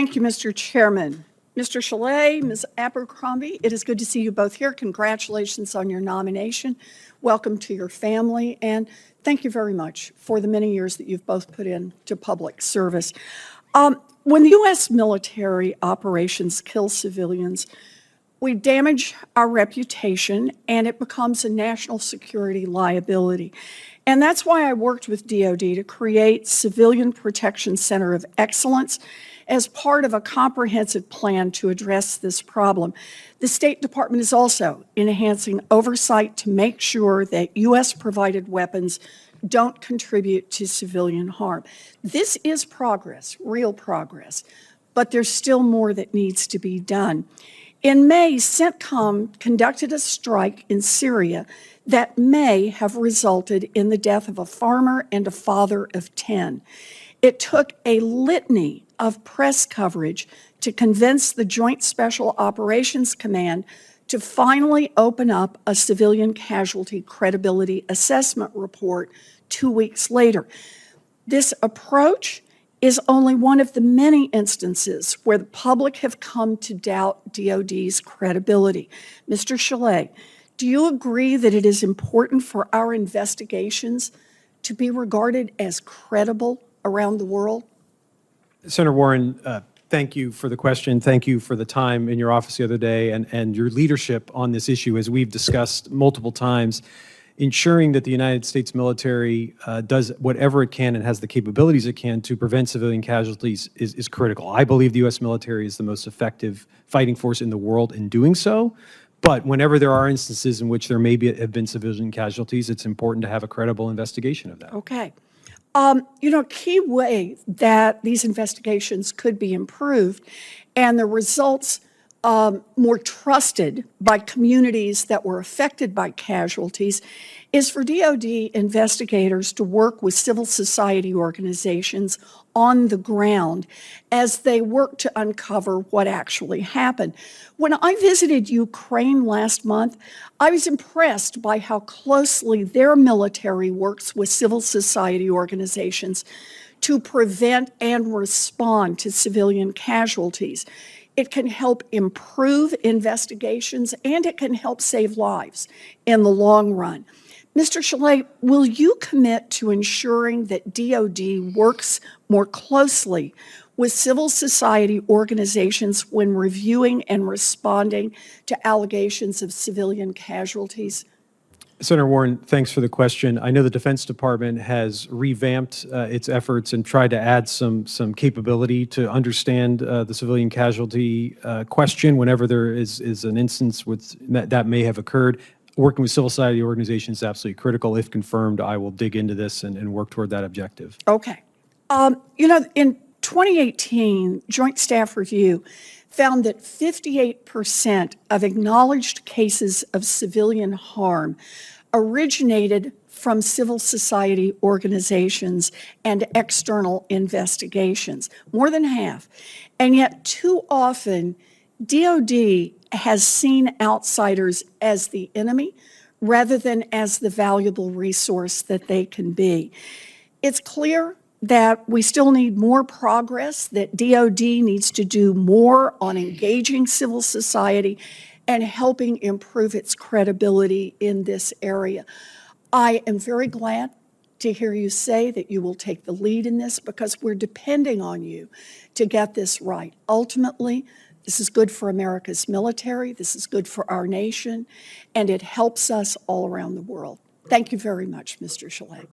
Thank you, Mr. Chairman. Mr. Chollet, Ms. Abercrombie, it is good to see you both here. Congratulations on your nomination. Welcome to your family, and thank you very much for the many years that you've both put into public service. When the U.S. military operations kill civilians, we damage our reputation, and it becomes a national security liability. And that's why I worked with DoD to create Civilian Protection Center of Excellence as part of a comprehensive plan to address this problem. The State Department is also enhancing oversight to make sure that U.S.-provided weapons don't contribute to civilian harm. This is progress, real progress, but there's still more that needs to be done. In May, CENTCOM conducted a strike in Syria that may have resulted in the death of a farmer and a father of 10. It took a litany of press coverage to convince the Joint Special Operations Command to finally open up a civilian casualty credibility assessment report 2 weeks later. This approach is only one of the many instances where the public have come to doubt DoD's credibility. Mr. Chollet, do you agree that it is important for our investigations to be regarded as credible around the world? Senator Warren, thank you for the question. Thank you for the time in your office the other day and your leadership on this issue, as we've discussed multiple times. Ensuring that the United States military does whatever it can and has the capabilities it can to prevent civilian casualties is critical. I believe the U.S. military is the most effective fighting force in the world in doing so. But whenever there are instances in which there have been civilian casualties, it's important to have a credible investigation of that. Okay. A key way that these investigations could be improved and the results more trusted by communities that were affected by casualties is for DoD investigators to work with civil society organizations on the ground as they work to uncover what actually happened. When I visited Ukraine last month, I was impressed by how closely their military works with civil society organizations to prevent and respond to civilian casualties. It can help improve investigations, and it can help save lives in the long run. Mr. Chollet, will you commit to ensuring that DoD works more closely with civil society organizations when reviewing and responding to allegations of civilian casualties? Senator Warren, thanks for the question. I know the Defense Department has revamped its efforts and tried to add some capability to understand the civilian casualty question whenever there is an instance that may have occurred. Working with civil society organizations is absolutely critical. If confirmed, I will dig into this and work toward that objective. Okay. In 2018, Joint Staff Review found that 58% of acknowledged cases of civilian harm originated from civil society organizations and external investigations, more than half. And yet, too often, DoD has seen outsiders as the enemy rather than as the valuable resource that they can be. It's clear that we still need more progress, that DoD needs to do more on engaging civil society and helping improve its credibility in this area. I am very glad to hear you say that you will take the lead in this because we're depending on you to get this right. Ultimately, this is good for America's military, this is good for our nation, and it helps us all around the world. Thank you very much, Mr. Chollet.